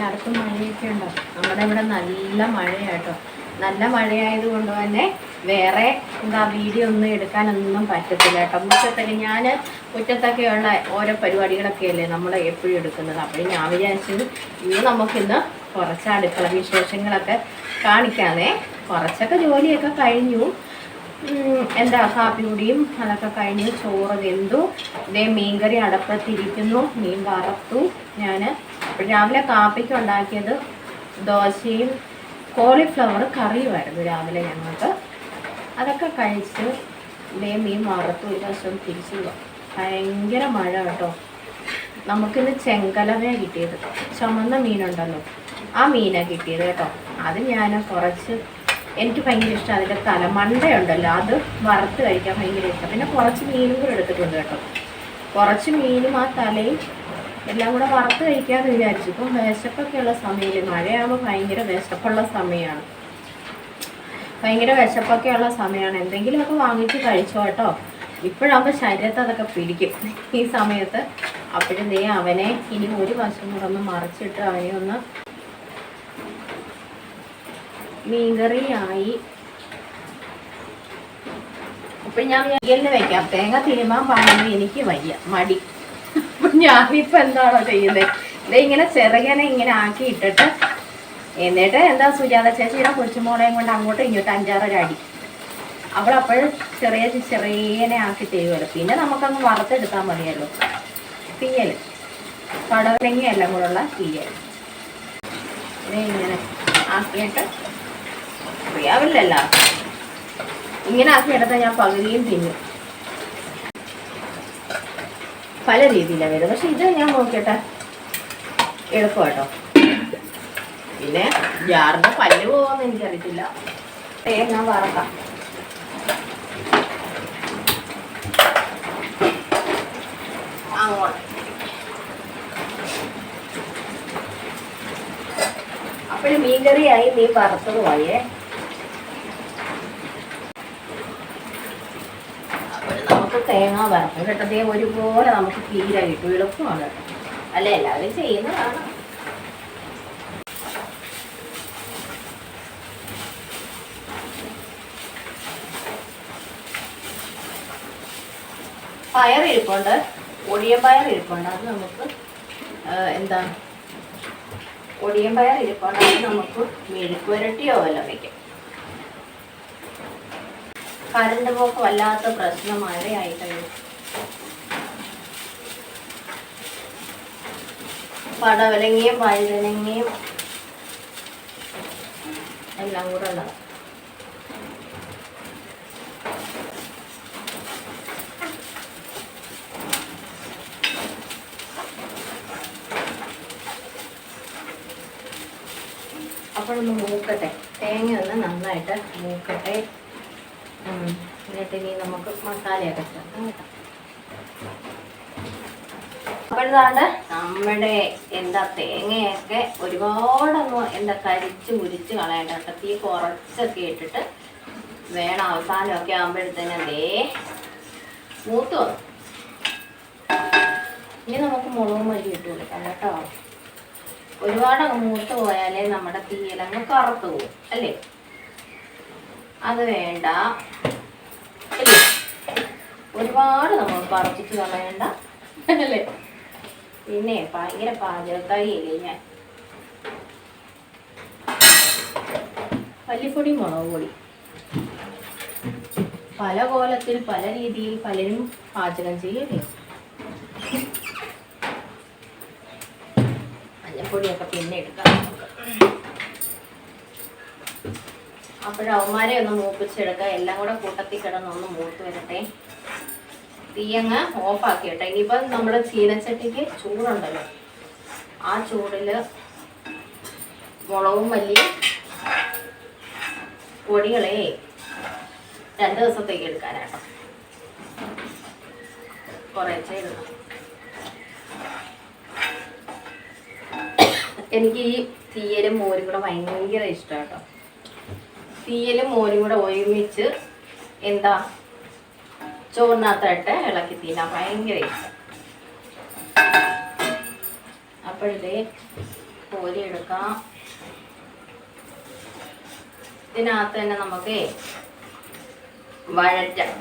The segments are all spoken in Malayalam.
എല്ലായിടത്തും മഴയൊക്കെ ഉണ്ടോ? നമ്മുടെ ഇവിടെ നല്ല മഴയാട്ടോ. നല്ല മഴയായതുകൊണ്ട് തന്നെ വേറെ വീഡിയോ ഒന്നും എടുക്കാനൊന്നും പറ്റത്തില്ല കേട്ടോ. ഞാൻ മുറ്റത്തൊക്കെയുള്ള ഓരോ പരിപാടികളൊക്കെ അല്ലേ നമ്മൾ എപ്പോഴും എടുക്കുന്നത്. അപ്പോൾ ഞാൻ വിചാരിച്ചത് നമുക്കിന്ന് കുറച്ച് അടുക്കള വിശേഷങ്ങളൊക്കെ കാണിക്കാതെ. കുറച്ചൊക്കെ ജോലിയൊക്കെ കഴിഞ്ഞു. കാപ്പി കുടിയും അതൊക്കെ കഴിഞ്ഞു. ചോറ് വെന്തു. മീൻകറി അടുപ്പത്തിരിക്കുന്നു. മീൻ വറുത്തു. ഞാൻ രാവിലെ കാപ്പിക്ക് ഉണ്ടാക്കിയത് ദോശയും കോളിഫ്ലവർ കറിയുമായിരുന്നു രാവിലെ ഞങ്ങൾക്ക്. അതൊക്കെ കഴിച്ച് മീൻ വറുത്തു. ഒരു ദിവസം തിരിച്ചു പോവാം. ഭയങ്കര മഴ കേട്ടോ. നമുക്കിന്ന് ചെങ്കലവയാണ് കിട്ടിയത്. ചുമന്ന മീനുണ്ടല്ലോ, ആ മീനാണ് കിട്ടിയത് കേട്ടോ. അത് ഞാൻ കുറച്ച്, എനിക്ക് ഭയങ്കര ഇഷ്ടം. അതിൻ്റെ തലമണ്ടയുണ്ടല്ലോ, അത് വറുത്ത് കഴിക്കാൻ ഭയങ്കര ഇഷ്ടം. പിന്നെ കുറച്ച് മീനും കൂടെ എടുത്തിട്ടുണ്ട് കേട്ടോ. കുറച്ച് മീനും ആ തലയും എല്ലാം കൂടെ വറുത്ത് കഴിക്കാമെന്ന് വിചാരിച്ചു. ഇപ്പം വിശപ്പൊക്കെ ഉള്ള സമയമില്ല. മഴയാകുമ്പോൾ ഭയങ്കര വിശപ്പുള്ള സമയമാണ്. എന്തെങ്കിലുമൊക്കെ വാങ്ങിച്ച് കഴിച്ചോ കേട്ടോ. ഇപ്പോഴാകുമ്പോൾ ശരീരത്ത് അതൊക്കെ പിടിക്കും ഈ സമയത്ത്. അപ്പോഴും അവനെ ഇനി ഒരു വശം കൂടെ ഒന്ന് മറിച്ചിട്ട് അവനെ ഒന്ന് മീൻകറിയായി. അപ്പം ഞാൻ തീയലിന് വെക്കാം. തേങ്ങ തിരുമാൻ പാടുന്നത് എനിക്ക് വയ്യ, മടി. അപ്പം ഞാനിപ്പോൾ എന്താണോ ചെയ്യുന്നത്, ഇങ്ങനെ ചെറുകനെ ഇങ്ങനെ ആക്കി ഇട്ടിട്ട് എന്നിട്ട് സുജാത ചേച്ചിയുടെ കൊച്ചുമോളെയും കൊണ്ട് അങ്ങോട്ടും ഇങ്ങോട്ടും 5-6 അടി. അവളപ്പോഴും ചെറിയനെ ആക്കി തരുമല്ലോ. പിന്നെ നമുക്കങ്ങ് വറുത്തെടുത്താൽ മതിയല്ലോ. തീയൽ പടവലങ്ങ എല്ലാം കൂടെ ഉള്ള തീയൽ ഇങ്ങനെ ആക്കിയിട്ട് അറിയാവില്ലല്ലോ. ഇങ്ങനെ ആക്കിയെടുത്താൽ ഞാൻ പകുതിയും തിന്നും. പല രീതിയിലാണ് വരുന്നത്. പക്ഷെ ഇത് ഞാൻ നോക്കിയിട്ട് എളുപ്പം കേട്ടോ. പിന്നെ ജാറിൻ്റെ പല്ല് പോകുമെന്ന് എനിക്കറിയത്തില്ല. തേങ്ങ വറക്കാം. അങ്ങോട്ട് അപ്പോഴും മീൻകറിയായി, മീൻ വറുത്തതുമായേ. നമുക്ക് തേങ്ങ വറക്കും കേട്ടതേ. ഒരുപോലെ നമുക്ക് തീരെ കിട്ടും. എളുപ്പമാണ് കേട്ടോ. അല്ല, എല്ലാവരും ചെയ്യുന്നതാണ്. പയറിരിപ്പുണ്ട്, ഒടിയൻ പയർ ഇരിപ്പുണ്ട്. അത് നമുക്ക് ഒടിയൻ പയർ ഇരിപ്പുണ്ട്. അത് നമുക്ക് മെഴുക്ക് പുരട്ടിയോ വല്ലതും വയ്ക്കാം. കറണ്ട് പോക്ക് വല്ലാത്ത പ്രശ്നം. മഴയായി കഴിഞ്ഞു. പടവലങ്ങയും വഴുതനങ്ങയും എല്ലാം കൂടെ ഉള്ളത്. അപ്പോഴൊന്ന് മൂക്കട്ടെ. തേങ്ങ ഒന്ന് നന്നായിട്ട് മൂക്കട്ടെ. എന്നിട്ട് ഇനി നമുക്ക് മസാലയൊക്കെ ചേർക്കാം കേട്ടോ. അപ്പോഴാണ് നമ്മുടെ തേങ്ങയൊക്കെ ഒരുപാടൊന്നും കരിച്ച് മുരിച്ച് കളയേണ്ട കേട്ടോ. തീ കുറച്ചൊക്കെ ഇട്ടിട്ട് വേണം. അവസാനമൊക്കെ ആകുമ്പോഴത്തേനെ മൂത്ത് വന്നു. ഇനി നമുക്ക് മുളകും മല്ലി ഇട്ട് കൊടുക്കാം കേട്ടോ. ഒരുപാടങ്ങ് മൂത്ത് പോയാലേ നമ്മുടെ തീയിലങ്ങ് കറുത്ത് പോകും അല്ലേ. അത് വേണ്ട അല്ലേ. ഒരുപാട് നമ്മൾ കറുപ്പിച്ച് കളയണ്ട അല്ലേ. പിന്നെ ഭയങ്കര പാചകക്കാരിയല്ലേ ഞാൻ. മല്ലിപ്പൊടി, മുളക് പൊടി പല കോലത്തിൽ പല രീതിയിൽ പലരും പാചകം ചെയ്യല്ലേ. മഞ്ഞപ്പൊടിയൊക്കെ പിന്നെ എടുക്കാം നമുക്ക്. അപ്പോഴവന്മാരെ ഒന്ന് മൂപ്പിച്ചെടുക്കാം. എല്ലാം കൂടെ കൂട്ടത്തിൽ കിടന്നൊന്ന് മൂത്ത് വരട്ടെ. തീയങ്ങ് ഓഫാക്കി കേട്ടോ. ഇനിയിപ്പം നമ്മുടെ ചീനച്ചട്ടിക്ക് ചൂടുണ്ടല്ലോ, ആ ചൂടിൽ മുളകും മല്ലിയും പൊടികളെ 2 ദിവസത്തേക്ക് എടുക്കാനാട്ടോ. കുറേശ്ശെ ഇടണം. എനിക്ക് ഈ തീയലും മോരും കൂടെ ഭയങ്കര ഇഷ്ടം കേട്ടോ. തീയലും മോരും കൂടെ ഒരുമിച്ച് ചോറിനകത്തായിട്ട് ഇളക്കി തിന്നാൻ ഭയങ്കര ഇഷ്ടം. അപ്പോഴേ കോരി എടുക്കാം. ഇതിനകത്ത് തന്നെ നമുക്ക് വഴറ്റാം.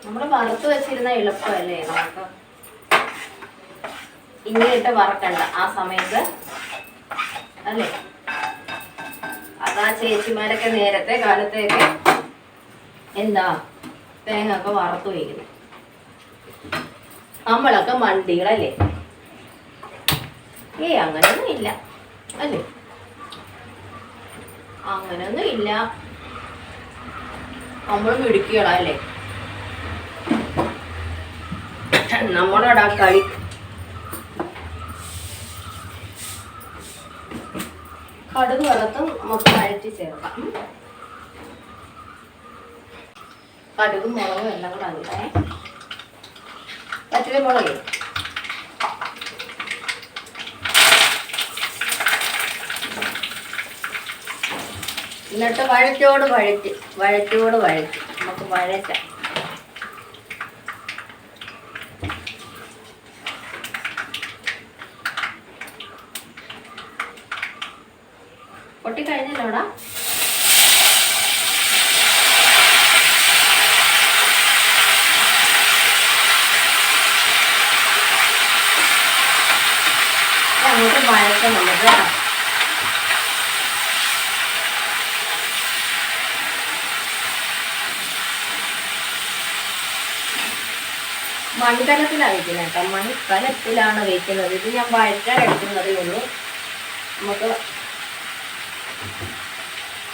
നമ്മൾ വറുത്ത് വെച്ചിരുന്ന എളുപ്പമല്ലേ, നമുക്ക് ഇങ്ങനെയിട്ട് വറക്കണ്ട ആ സമയത്ത് അല്ലേ. അതാ ചേച്ചിമാരൊക്കെ നേരത്തെ കാലത്തൊക്കെ എന്താ തേങ്ങ ഒക്കെ വറുത്ത് വയ്ക്കുന്നത്. നമ്മളൊക്കെ മണ്ടികളല്ലേ. അങ്ങനെയൊന്നും ഇല്ല അല്ലേ, അങ്ങനെയൊന്നും ഇല്ല. നമ്മൾ മിടുക്കികളല്ലേ. നമ്മളോടാ കളി. കടുക് വറുത്തും നമുക്ക് വഴറ്റി ചേർക്കാം. കടുകും മുളകും എല്ലാം കൂടെ അതിലേ പറ്റിയ മുളക് എന്നിട്ട് വഴറ്റോട് വഴറ്റി നമുക്ക് വഴറ്റാം. പൊട്ടിക്കഴിഞ്ഞല്ലോടാ. അങ്ങോട്ട് വഴറ്റാം നമുക്ക്. മൺകലത്തിലാണ് വയ്ക്കുന്നത് കേട്ടോ, മൺകലത്തിലാണ് വയ്ക്കുന്നത്. ഇത് ഞാൻ വഴറ്റാൻ എടുക്കുന്നതേ ഉള്ളൂ. നമുക്ക്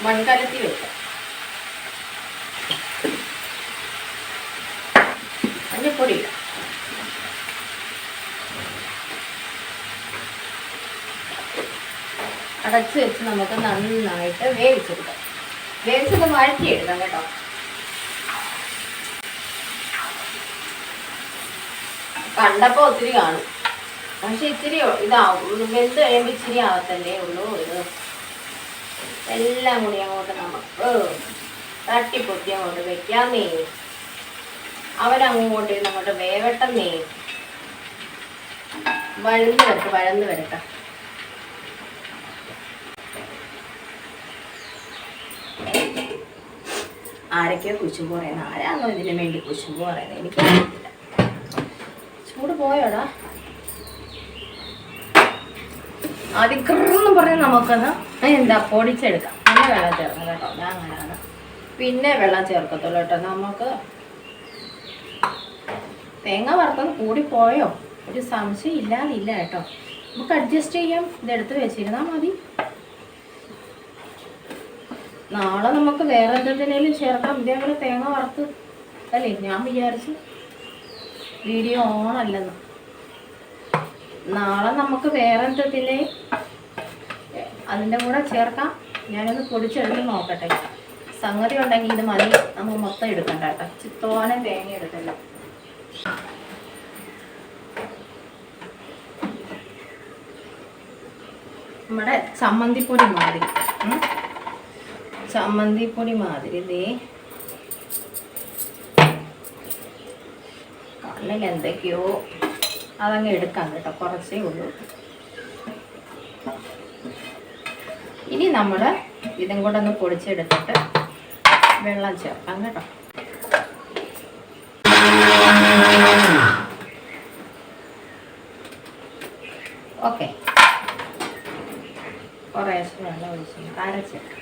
മൺകലത്തിൽ വെക്കാം. മഞ്ഞപ്പൊടി ഇടാം. അടച്ച് വെച്ച് നമുക്ക് നന്നായിട്ട് വേവിച്ചെടുക്കാം. വേവിച്ചത് വഴറ്റിയെടുക്കാം കേട്ടോ. കണ്ടപ്പോ ഒത്തിരി കാണും, പക്ഷെ ഇത്തിരി ഇതാവും. വെന്ത് കഴിയുമ്പോൾ ഇച്ചിരി ആവത്തല്ലേ ഉള്ളൂ. ഇത് എല്ലാം കൂടി അങ്ങോട്ട് നമുക്ക് തട്ടിപ്പൊട്ടി അങ്ങോട്ട് വെക്കാന്നേ. അവരങ്ങോട്ട് അങ്ങോട്ട് വേവട്ടെന്നേ. വഴന്ന് വരട്ടെ. ആരൊക്കെയോ കുശുമ്പ് പറയുന്നത്, ആരാന്നോ ഇതിനു വേണ്ടി കുശുമ്പ് പറയുന്നത് എനിക്കറിയില്ല. ചൂട് പോയോടാ. അതിക്രന്ന് പറഞ്ഞ് നമുക്കത് എന്താ പൊടിച്ചെടുക്കാം. പിന്നെ വെള്ളം ചേർക്കണം കേട്ടോ. ഞാൻ അങ്ങനെയാണ് പിന്നെ വെള്ളം ചേർക്കത്തുള്ളൂ കേട്ടോ. നമുക്ക് തേങ്ങ വറുത്തൊന്ന് കൂടിപ്പോയോ ഒരു സംശയം ഇല്ലാതില്ല കേട്ടോ. നമുക്ക് അഡ്ജസ്റ്റ് ചെയ്യാം. ഇതെടുത്ത് വെച്ചിരുന്നാൽ മതി. നാളെ നമുക്ക് വേറെ എന്തെങ്കിലും ചേർക്കാം. ഇതേപോലെ തേങ്ങ വറുത്ത് അല്ലേ. ഞാൻ വിചാരിച്ചു വീഡിയോ ഓൺ അല്ലെന്ന്. നാളെ നമുക്ക് വേറെ എന്തെങ്കിലും അതിൻ്റെ കൂടെ ചേർക്കാം. ഞാനൊന്ന് പൊടിച്ചെടുത്ത് നോക്കട്ടെ. സംഗതി ഉണ്ടെങ്കിൽ ഇത് മതി. നമുക്ക് മൊത്തം എടുക്കണ്ട കേട്ടോ. ചിത്തോനെ തേങ്ങ എടുക്കണ്ട. നമ്മുടെ ചമ്മന്തിപ്പൊടി മാതിരി ഇതേ കണ്ണിൽ എന്തൊക്കെയോ അതങ്ങ് എടുക്കാം കേട്ടോ. കുറച്ചേ ഉള്ളൂ. ഇനി നമ്മൾ ഇതും കൂടെ ഒന്ന് പൊടിച്ചെടുത്തിട്ട് വെള്ളം ചേർക്കാം കേട്ടോ. ഓക്കെ, കുറേശ്ശെ വെള്ളം ഒഴിച്ച് അരച്ചേക്കാം.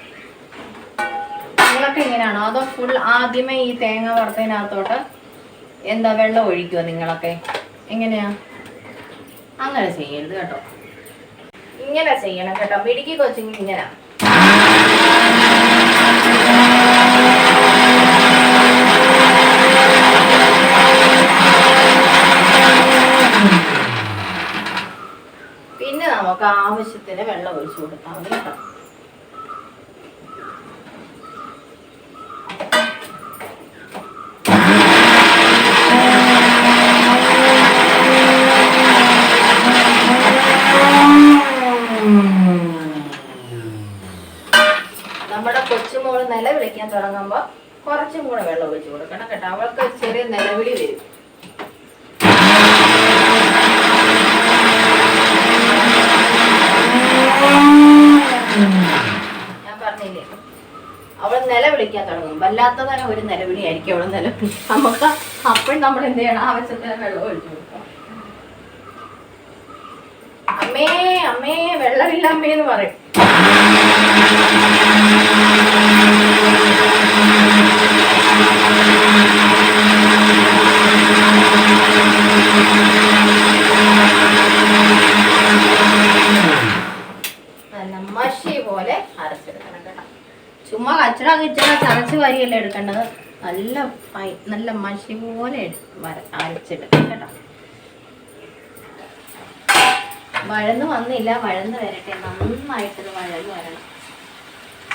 നിങ്ങളൊക്കെ ഇങ്ങനെയാണോ അതോ ഫുൾ ആദ്യമേ ഈ തേങ്ങ വറുത്തതിനകത്തോട്ട് എന്താ വെള്ളം ഒഴിക്കുമോ നിങ്ങളൊക്കെ? എങ്ങനെയാ? അങ്ങനെ ചെയ്യരുത് കേട്ടോ. ഇങ്ങനെ ചെയ്യണം കേട്ടോ. മിടുക്കി കൊച്ചിങ് ഇങ്ങനെ. പിന്നെ നമുക്ക് ആവശ്യത്തിന് വെള്ളം ഒഴിച്ചു കൊടുത്താൽ മതി കേട്ടോ. നമ്മുടെ കൊച്ചുമോള് നില വിളിക്കാൻ തുടങ്ങുമ്പോൾ കുറച്ചും കൂടെ വെള്ളം ഒഴിച്ച് കൊടുക്കണം കേട്ടോ. അവൾക്ക് ചെറിയ നിലവിളി വരും. ഞാൻ പറഞ്ഞില്ലേ, അവൾ നിലവിളിക്കാൻ തുടങ്ങും. വല്ലാത്ത തരം ഒരു നിലവിളിയായിരിക്കും അവൾ നിലവിളി. നമുക്ക് അപ്പോഴും നമ്മൾ എന്ത് ചെയ്യണം, ആവശ്യത്തിന് വെള്ളം ഒഴിച്ചു കൊടുക്കണം. അമ്മേ അമ്മേ വെള്ളമില്ല അമ്മേന്ന് പറയും. നല്ല മഷി പോലെ അരച്ചെടുക്കണം കേട്ടോ. ചുമ്മാ കച്ചട ചതച്ച് വാരിയല്ല എടുക്കേണ്ടത്. നല്ല മഷി പോലെ അരച്ചെടുക്കണം കേട്ടോ. വഴന്ന് വന്നില്ല, വഴന്ന് വരട്ടെ. നന്നായിട്ടത് വഴന്ന് വരണം.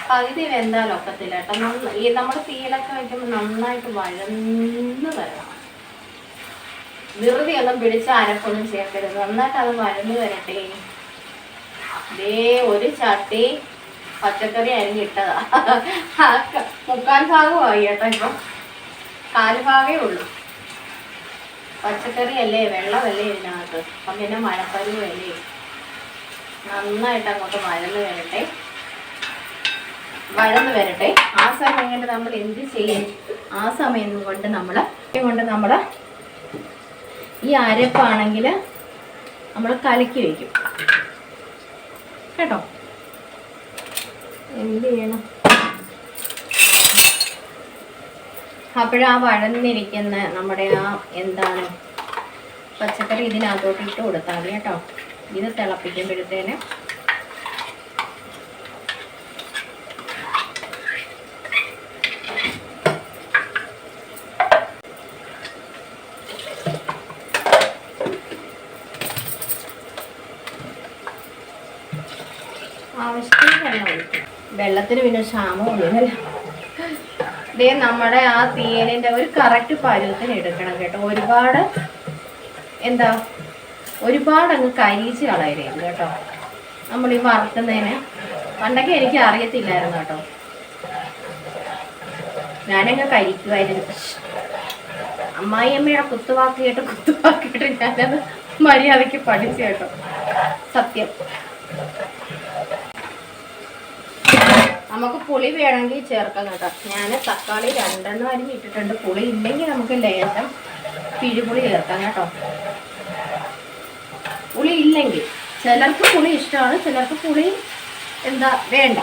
പകുതി വെന്താലൊക്കത്തില്ല കേട്ടോ. ഈ നമ്മുടെ തീയിലൊക്കെ വയ്ക്കുമ്പോൾ നന്നായിട്ട് വഴന്ന് വരണം. വെറുതെ ഒന്നും പിടിച്ച് അരപ്പൊന്നും ചേർക്കരുത്. നന്നായിട്ട് അത് വഴന്ന് വരട്ടെ. ദേ ഒരു ചട്ടി പച്ചക്കറി അരിഞ്ഞിട്ടതാ. 3/4 ഭാഗമായി കേട്ടോ. ഇപ്പം 4 ഭാഗമേ ഉള്ളൂ. പച്ചക്കറി അല്ലേ, വെള്ളമല്ലേ ഇതിനകത്ത്. അപ്പം പിന്നെ മഴപ്പരുവല്ലേ. നന്നായിട്ട് അങ്ങോട്ട് വഴന്ന് വരട്ടെ. ആ സമയം കൊണ്ട് നമ്മൾ എന്ത് ചെയ്യും? ആ സമയം കൊണ്ട് നമ്മൾ ഈ അരപ്പാണെങ്കിൽ നമ്മൾ കലക്കി വയ്ക്കും കേട്ടോ. എന്ത് ചെയ്യണം? അപ്പോഴാ വഴന്നിരിക്കുന്ന നമ്മുടെ പച്ചക്കറി ഇതിനകത്തോട്ട് ഇട്ട് കൊടുത്താൽ മതി കേട്ടോ. ഇത് തിളപ്പിക്കുമ്പോഴത്തേന് ആവശ്യത്തിന് വെള്ളം ഒഴിക്കും. വെള്ളത്തിന് പിന്നെ ക്ഷാമമൊന്നുമില്ല. ഇതേ നമ്മുടെ ആ തീയലിൻ്റെ ഒരു കറക്റ്റ് പരുവത്തിന് എടുക്കണം കേട്ടോ. ഒരുപാട് അങ്ങ് കരിയിച്ച് കളയരുത് കേട്ടോ. നമ്മൾ ഈ വറുക്കുന്നതിന് പണ്ടൊക്കെ എനിക്ക് അറിയത്തില്ലായിരുന്നു കേട്ടോ. ഞാനങ്ങ് കരിക്കുമായിരുന്നു. അമ്മായിയമ്മയുടെ കുത്തുവാക്കിയിട്ട് ഞാനത് മര്യാദയ്ക്ക് പഠിച്ചു കേട്ടോ. സത്യം. നമുക്ക് പുളി വേണമെങ്കിൽ ചേർക്കാം കേട്ടോ. ഞാൻ തക്കാളി 2 അരിഞ്ഞിട്ടിട്ടുണ്ട്. പുളി ഇല്ലെങ്കിൽ നമുക്ക് ലേശം പിഴിപുളി ചേർക്കാം കേട്ടോ. പുളി ഇല്ലെങ്കിൽ ചിലർക്ക് പുളി ഇഷ്ടമാണ്, ചിലർക്ക് പുളി വേണ്ട.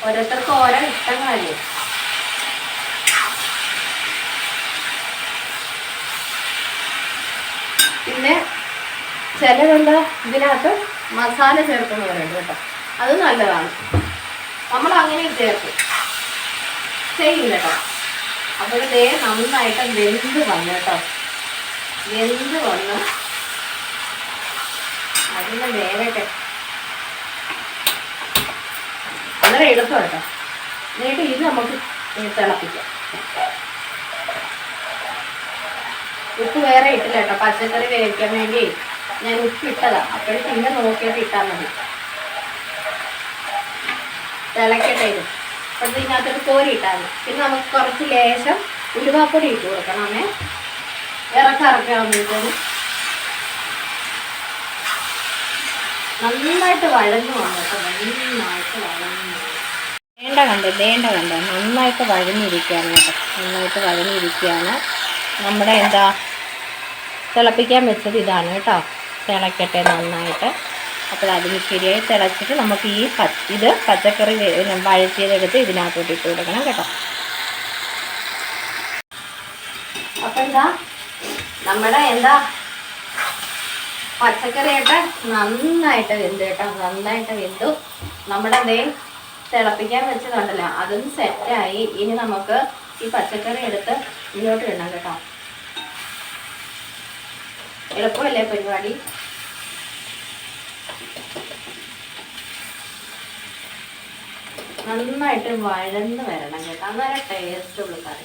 ഓരോരുത്തർക്ക് ഓരോ ഇഷ്ടങ്ങളല്ലേ. പിന്നെ ഇതിനകത്ത് മസാല ചേർക്കുന്നവരുണ്ട് കേട്ടോ. അത് നല്ലതാണ്. നമ്മൾ അങ്ങനെ ചേർക്കും ചെയ്യും കേട്ടോ. അപ്പോൾ ഇതേ നന്നായിട്ട് വെന്ത് വന്നു കേട്ടോ. വെന്ത് വന്ന് അതിന് വേഗട്ടെ. വളരെ എളുപ്പം കേട്ടോ. എന്നിട്ട് ഇത് നമുക്ക് തിളപ്പിക്കാം. ഉപ്പ് വേറെ ഇട്ടില്ല കേട്ടോ. പച്ചക്കറി വേവിക്കാൻ വേണ്ടി ഞാൻ ഉപ്പിട്ടതാണ്. അപ്പോഴും പിന്നെ നോക്കിയിട്ട് ഇട്ടാൽ മതി. തിളക്കട്ടെ. ഇത് അപ്പോഴത്തെ ഇതിനകത്തൊരു കോരി ഇട്ടാൽ മതി. പിന്നെ നമുക്ക് കുറച്ച് ലേശം ഉലുവാപ്പൊടി ഇട്ട് കൊടുക്കണമേ. ഇറക്കാവുമ്പോഴത്തേന് നന്നായിട്ട് വഴന്നു വന്നിട്ട് നന്നായിട്ട് വഴന്നു കണ്ടോ. നന്നായിട്ട് വഴന്നിരിക്കുകയാണ് കേട്ടോ. നന്നായിട്ട് വഴന്നിരിക്കുകയാണ്. നമ്മുടെ തിളപ്പിക്കാൻ വെച്ചത് ഇതാണ് കേട്ടോ. തിളക്കട്ടെ നന്നായിട്ട്. അപ്പോൾ അതിന് ശരിയായി തിളച്ചിട്ട് നമുക്ക് ഇത് പച്ചക്കറി വഴറ്റിയതെടുത്ത് ഇതിനകത്തോട്ട് ഇട്ട് കൊടുക്കണം കേട്ടോ. അപ്പം നമ്മുടെ പച്ചക്കറിയൊക്കെ നന്നായിട്ട് വെന്ത് കേട്ടോ. നന്നായിട്ട് വെന്തു. നമ്മുടെ തിളപ്പിക്കാൻ വെച്ചതുണ്ടല്ലോ, അതും സെറ്റായി. ഇനി നമുക്ക് ഈ പച്ചക്കറി എടുത്ത് ഇങ്ങോട്ട് ഇടണം കേട്ടോ. എളുപ്പമല്ലേ പരിപാടി. നന്നായിട്ട് വഴന്ന് വരണം കേട്ടോ. അന്നേരം ടേസ്റ്റുള്ള കറി.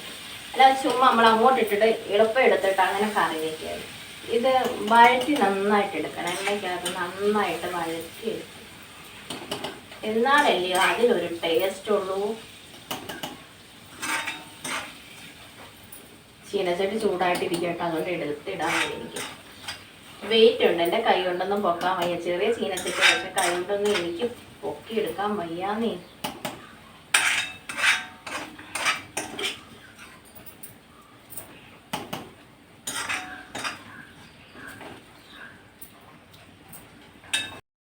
അല്ലാതെ ചുമ്മാ നമ്മൾ അങ്ങോട്ട് ഇട്ടിട്ട് എളുപ്പം എടുത്തിട്ട് അങ്ങനെ കറി വയ്ക്കുക. ഇത് വഴറ്റി നന്നായിട്ട് എടുക്കണം. എണ്ണയ്ക്കകത്ത് നന്നായിട്ട് വഴറ്റി എടുക്കണം. എന്നാലല്ലേ അതിലൊരു ടേസ്റ്റ് ഉള്ളൂ. ചീനച്ചട്ടി ചൂടായിട്ടിരിക്കും കേട്ടോ, അതുകൊണ്ട് എടുത്തിടാൻ വയ്യ. എനിക്ക് വെയിറ്റ് ഉണ്ട്, എൻ്റെ കൈ കൊണ്ടൊന്നും പൊക്കാൻ വയ്യ. ചെറിയ ചീനച്ചട്ടി, പക്ഷെ കൈ കൊണ്ടൊന്നും എനിക്ക് പൊക്കി എടുക്കാൻ വയ്യാന്നേ.